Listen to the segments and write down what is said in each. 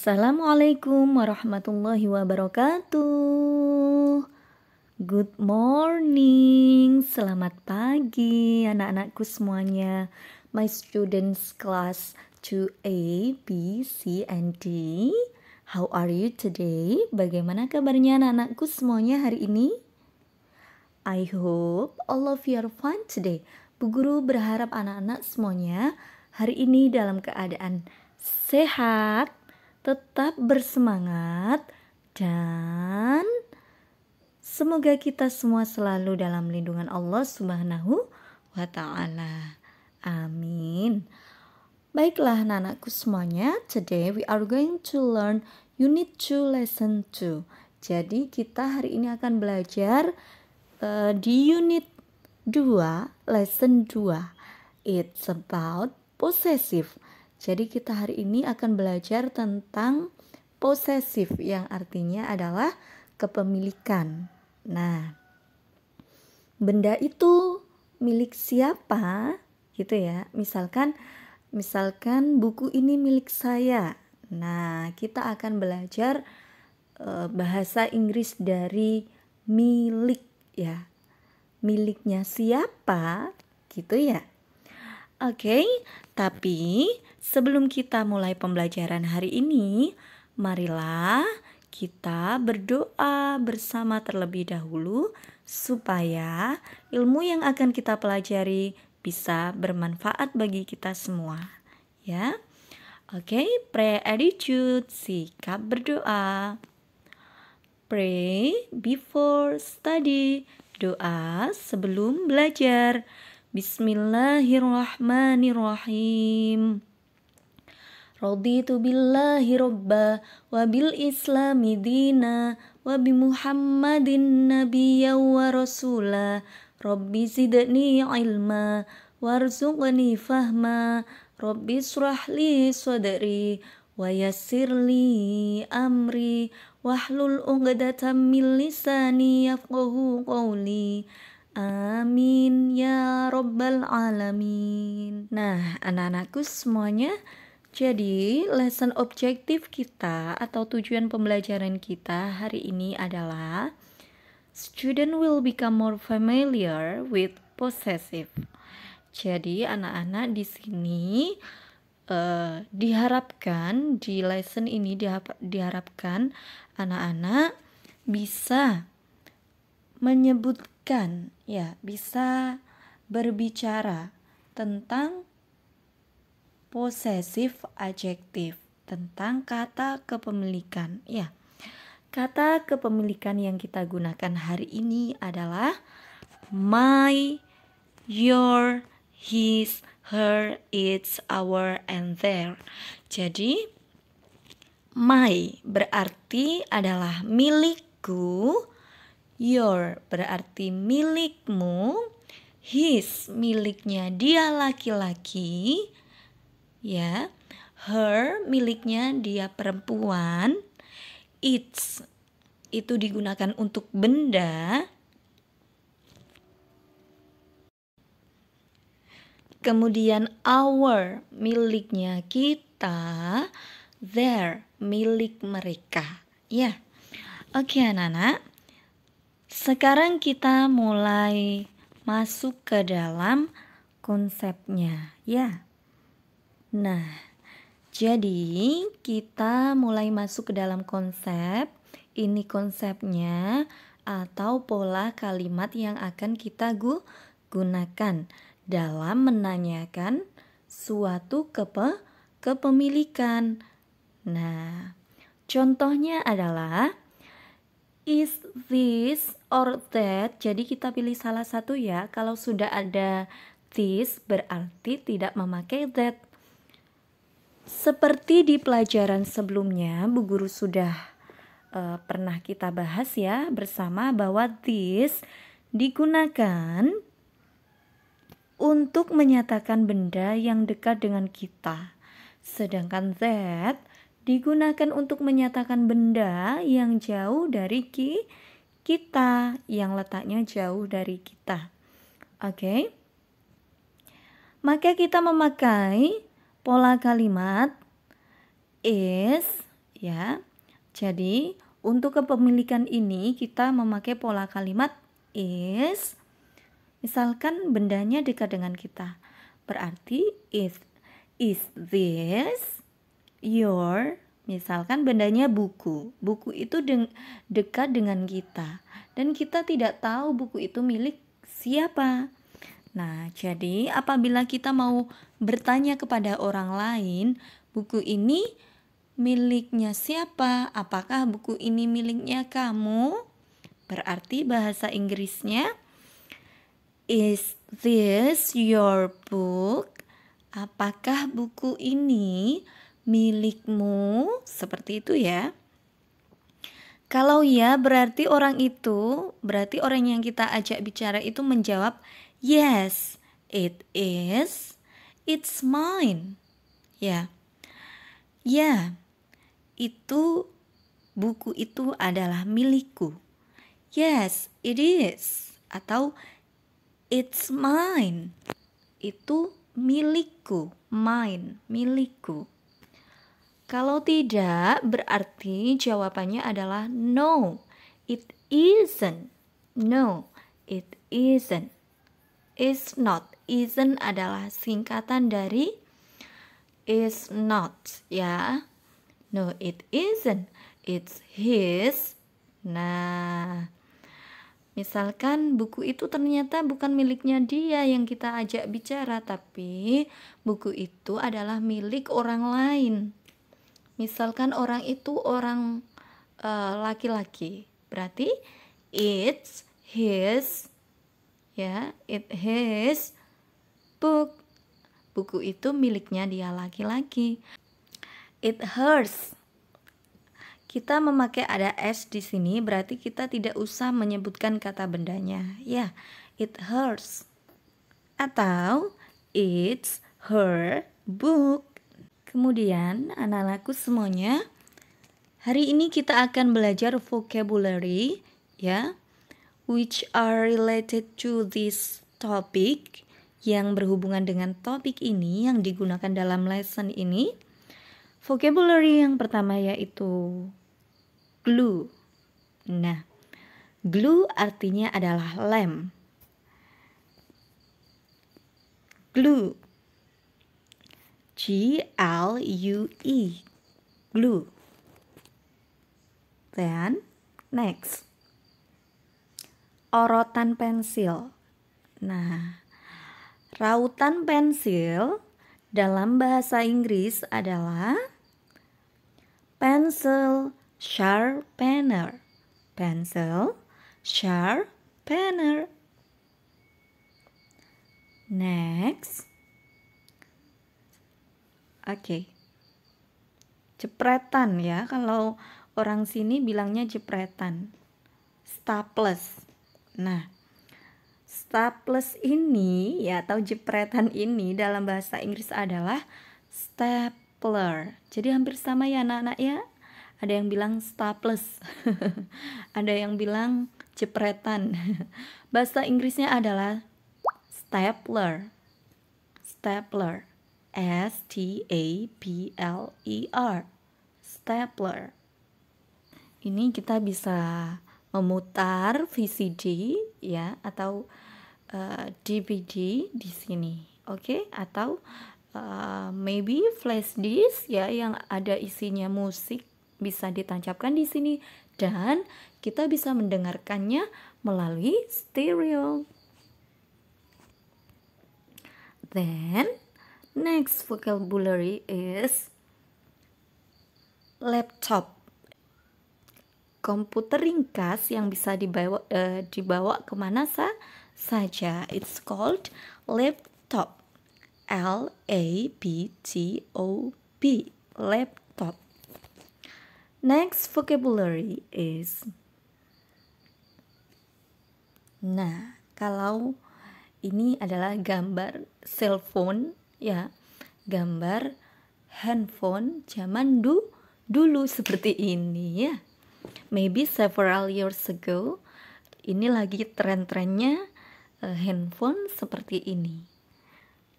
Assalamualaikum warahmatullahi wabarakatuh. Good morning, selamat pagi anak-anakku semuanya. My students class 2A, B, C, and D. How are you today? Bagaimana kabarnya anak-anakku semuanya hari ini? I hope all of you are fine today. Bu Guru berharap anak-anak semuanya hari ini dalam keadaan sehat, tetap bersemangat, dan semoga kita semua selalu dalam lindungan Allah Subhanahu wa Ta'ala. Amin. Baiklah anak-anakku semuanya, today we are going to learn Unit 2 Lesson 2. Jadi kita hari ini akan belajar di Unit 2 Lesson 2. It's about possessive. Jadi kita hari ini akan belajar tentang possessive yang artinya adalah kepemilikan. Nah, benda itu milik siapa? Gitu ya. Misalkan buku ini milik saya. Nah, kita akan belajar bahasa Inggris dari milik ya. Miliknya siapa? Gitu ya. Oke, tapi sebelum kita mulai pembelajaran hari ini, marilah kita berdoa bersama terlebih dahulu supaya ilmu yang akan kita pelajari bisa bermanfaat bagi kita semua. Ya, oke, pray attitude, sikap berdoa. Pray before study, doa sebelum belajar. Bismillahirrahmanirrahim. Raditu billahi robba wa bil islami dina wa bi muhammadin nabiyya wa rasula. Rabbi zidni ilma warzuqni fahma. Rabbi israhli sadri wa yassirli amri wahlul 'uqdatam min lisani yafqahu qawli. Amin ya Rabbal Alamin. Nah, anak-anakku semuanya, jadi lesson objektif kita atau tujuan pembelajaran kita hari ini adalah student will become more familiar with possessive. Jadi anak-anak di sini diharapkan di lesson ini diharapkan anak-anak bisa menyebutkan ya, bisa berbicara tentang possessive adjective, tentang kata kepemilikan ya. Kata kepemilikan yang kita gunakan hari ini adalah my, your, his, her, its, our, and their. Jadi my berarti adalah milikku, your berarti milikmu, his miliknya dia laki-laki, ya, her miliknya dia perempuan, its itu digunakan untuk benda, kemudian our miliknya kita, their milik mereka, ya. Oke anak-anak. Sekarang kita mulai masuk ke dalam konsepnya ya. Nah, jadi kita mulai masuk ke dalam konsep. Ini konsepnya atau pola kalimat yang akan kita gunakan dalam menanyakan suatu kepemilikan. Nah, contohnya adalah is this or that. Jadi kita pilih salah satu ya. Kalau sudah ada this berarti tidak memakai that. Seperti di pelajaran sebelumnya, Bu Guru sudah pernah kita bahas ya bersama bahwa this digunakan untuk menyatakan benda yang dekat dengan kita. Sedangkan that digunakan untuk menyatakan benda yang jauh dari kita, yang letaknya jauh dari kita. Oke. Maka kita memakai pola kalimat is ya. Jadi, untuk kepemilikan ini kita memakai pola kalimat is. Misalkan bendanya dekat dengan kita. Berarti is this your, misalkan bendanya buku. Buku itu dekat dengan kita dan kita tidak tahu buku itu milik siapa. Nah, jadi apabila kita mau bertanya kepada orang lain, buku ini miliknya siapa? Apakah buku ini miliknya kamu? Berarti bahasa Inggrisnya, is this your book? Apakah buku ini milikmu? Seperti itu ya. Kalau ya, berarti orang yang kita ajak bicara itu menjawab, yes, it is. It's mine. Ya. Ya. Itu buku itu adalah milikku. Yes, it is. Atau it's mine. Itu milikku. Mine, milikku. Kalau tidak, berarti jawabannya adalah no, it isn't. No, it isn't. Is not. Isn't adalah singkatan dari is not, ya. No, it isn't. It's his. Nah, misalkan buku itu ternyata bukan miliknya dia yang kita ajak bicara, tapi buku itu adalah milik orang lain. Misalkan orang itu orang laki-laki, berarti it's his, ya, it his book. Buku itu miliknya dia laki-laki. It hers. Kita memakai ada s di sini, berarti kita tidak usah menyebutkan kata bendanya. Ya, it hers. Atau it's her book. Kemudian anak-anakku semuanya, hari ini kita akan belajar vocabulary, ya, which are related to this topic, yang berhubungan dengan topik ini yang digunakan dalam lesson ini. Vocabulary yang pertama yaitu glue. Nah, glue artinya adalah lem. Glue. G-L-U-E. Glue. Then, next. Orotan pensil. Nah, rautan pensil dalam bahasa Inggris adalah pencil sharpener. Pencil sharpener. Next. Oke. Jepretan ya, kalau orang sini bilangnya jepretan. Staples. Nah, staples ini ya, atau jepretan ini dalam bahasa Inggris adalah stapler. Jadi hampir sama ya anak-anak ya. Ada yang bilang staples. Ada yang bilang jepretan. Bahasa Inggrisnya adalah stapler. Stapler. S-T-A-P-L-E-R. Stapler. Ini kita bisa memutar VCD ya, atau DVD di sini. Oke, atau maybe flash disk ya, yang ada isinya musik bisa ditancapkan di sini, dan kita bisa mendengarkannya melalui stereo. Then next vocabulary is laptop. Komputer ringkas yang bisa dibawa kemana saja. It's called laptop. L-A-P-T-O-P. Laptop. Next vocabulary is, nah, kalau ini adalah gambar cellphone ya, gambar handphone zaman dulu seperti ini ya. Maybe several years ago, ini lagi tren-trennya handphone seperti ini.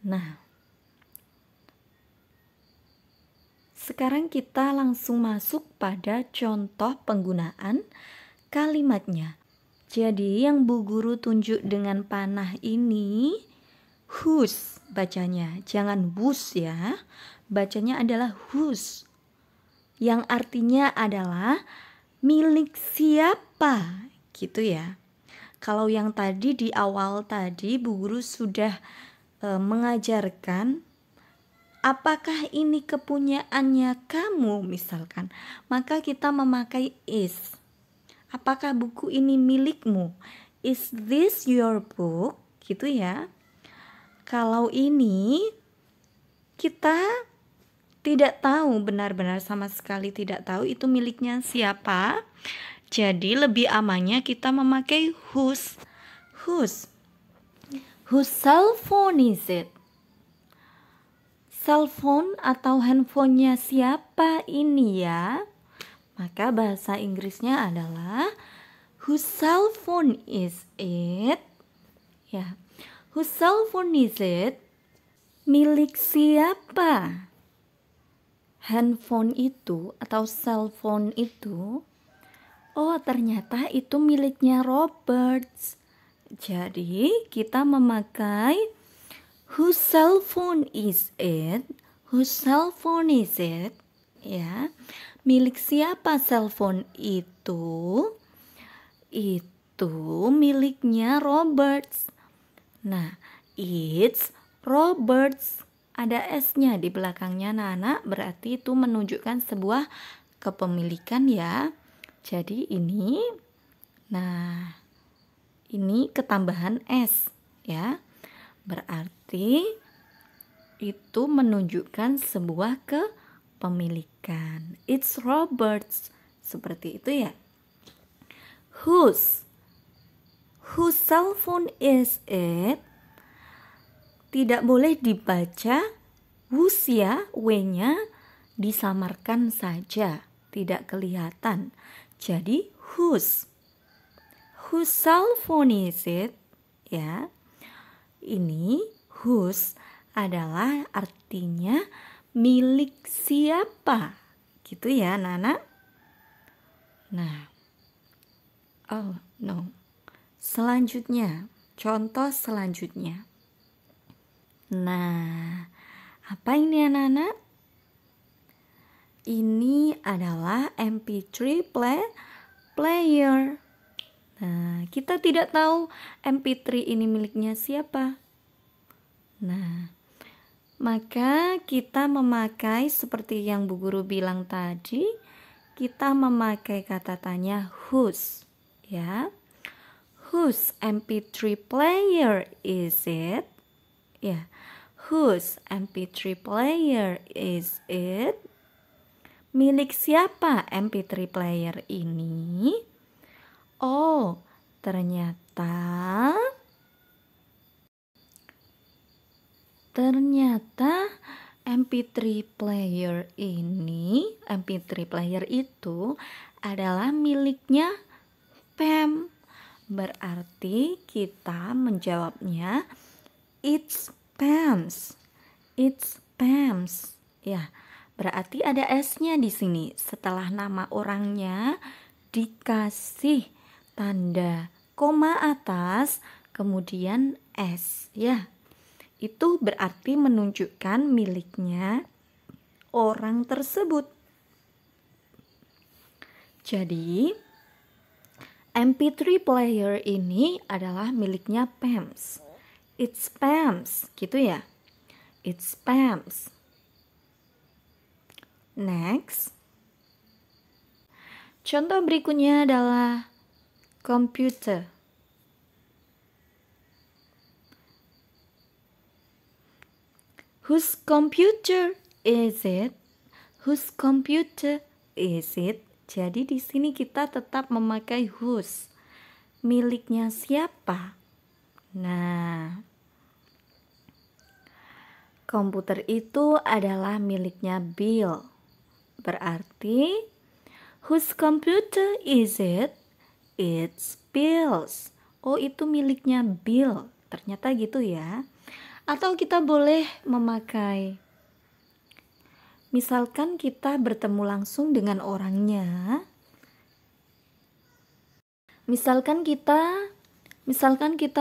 Nah, Sekarang kita langsung masuk pada contoh penggunaan kalimatnya. Jadi yang Bu Guru tunjuk dengan panah ini whose bacanya, jangan whose ya. Bacanya adalah whose, yang artinya adalah milik siapa, gitu ya. Kalau yang tadi di awal tadi Bu Guru sudah mengajarkan apakah ini kepunyaannya kamu misalkan, maka kita memakai is. Apakah buku ini milikmu? Is this your book? Gitu ya. Kalau ini kita tidak tahu, benar-benar sama sekali tidak tahu itu miliknya siapa. Jadi lebih amannya kita memakai whose. Whose cell phone is it? Cellphone atau handphonenya siapa ini ya? Maka bahasa Inggrisnya adalah whose cell phone is it? Ya, whose cell phone is it? Milik siapa? Handphone itu atau cellphone itu, oh ternyata itu miliknya Roberts. Jadi kita memakai whose cell phone is it? Whose cell phone is it? Ya, milik siapa cellphone itu? Itu miliknya Roberts. Nah, it's Roberts. Ada S-nya di belakangnya anak-anak, berarti itu menunjukkan sebuah kepemilikan ya. Jadi ini, nah ini ketambahan S ya. Berarti itu menunjukkan sebuah kepemilikan. It's Roberts. Seperti itu ya. Whose cell phone is it? Tidak boleh dibaca whose ya, W-nya disamarkan saja, tidak kelihatan. Jadi whose cell phone is it? Ya. Ini whose adalah artinya milik siapa, gitu ya anak-anak. Nah, oh no, selanjutnya, contoh selanjutnya. Nah, apa ini anak-anak? Ini adalah MP3 player. Nah, kita tidak tahu MP3 ini miliknya siapa. Nah, maka kita memakai seperti yang Bu Guru bilang tadi, kita memakai kata tanya whose, ya. Whose MP3 player is it? Ya, whose MP3 player is it? Milik siapa MP3 player ini? Oh, ternyata MP3 player itu adalah miliknya Pam. Berarti kita menjawabnya it's Pam's. Ya, berarti ada S-nya di sini. Setelah nama orangnya dikasih tanda koma atas, kemudian S, ya. Itu berarti menunjukkan miliknya orang tersebut. Jadi, MP3 player ini adalah miliknya Pam's. It's Pam's, gitu ya. It's Pam's. Next. Contoh berikutnya adalah computer. Whose computer is it? Whose computer is it? Jadi di sini kita tetap memakai whose. Miliknya siapa? Nah, komputer itu adalah miliknya Bill. Berarti whose computer is it? It's Bill's. Oh, itu miliknya Bill. Ternyata gitu ya. Atau kita boleh memakai Misalkan kita bertemu langsung dengan orangnya. Misalkan kita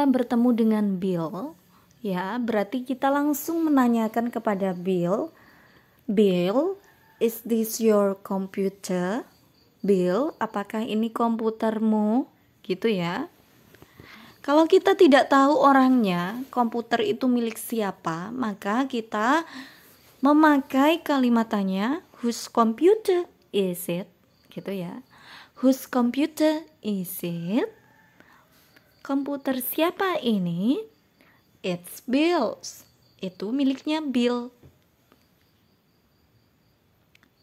bertemu dengan Bill, ya, berarti kita langsung menanyakan kepada Bill, Bill, is this your computer? Bill, apakah ini komputermu? Gitu ya. Kalau kita tidak tahu orangnya, komputer itu milik siapa, maka kita memakai kalimat tanya, whose computer is it? Gitu ya. Whose computer is it? Komputer siapa ini? It's Bill's. Itu miliknya Bill.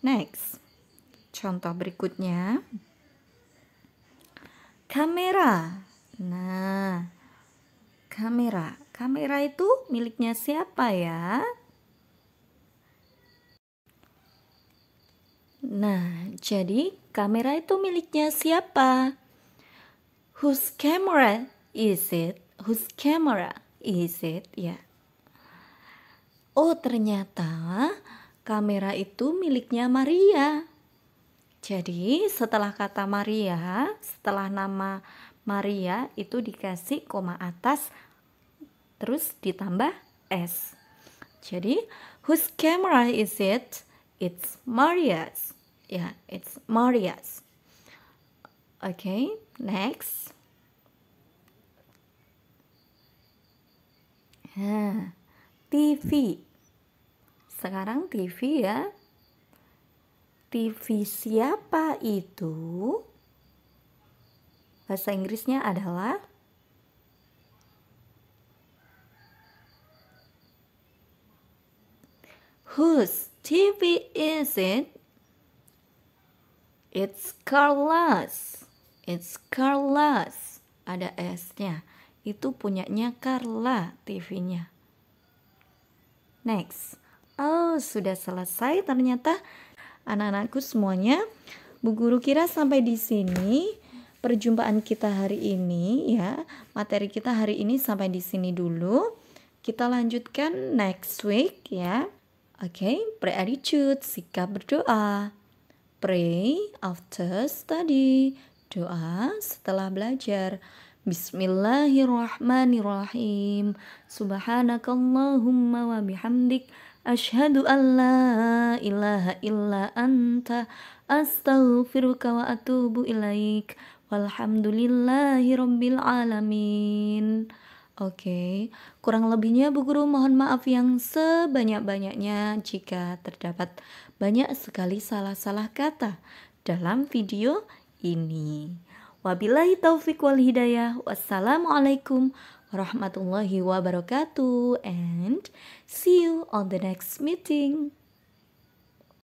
Next. Contoh berikutnya. Kamera. Nah, kamera. Kamera itu miliknya siapa ya? Nah, jadi kamera itu miliknya siapa? Whose camera is it? Whose camera is it? Ya. Oh, ternyata kamera itu miliknya Maria. Jadi, setelah kata Maria, setelah nama Maria itu dikasih koma atas, terus ditambah S. Jadi, whose camera is it? It's Maria's. Ya, it's Maria's. Okay, next. Nah, TV. Sekarang TV ya. TV siapa itu? Bahasa Inggrisnya adalah whose TV is it? It's Carla's. It's Carla's. Ada S-nya. Itu punyanya Carla TV-nya. Next. Oh, sudah selesai ternyata anak-anakku semuanya. Bu Guru kira sampai di sini perjumpaan kita hari ini ya. Materi kita hari ini sampai di sini dulu. Kita lanjutkan next week ya. Oke, pre-attitude, sikap berdoa. Pray after study. Doa setelah belajar. Bismillahirrahmanirrahim. Subhanakallahumma wa bihamdik. Asyhadu an la ilaha illa anta. Astaghfiruka wa atubu ilaik. Walhamdulillahi rabbil alamin. Oke, kurang lebihnya Bu Guru mohon maaf yang sebanyak-banyaknya jika terdapat banyak sekali salah-salah kata dalam video ini. Wabillahi taufik wal hidayah. Wassalamualaikum warahmatullahi wabarakatuh and see you on the next meeting.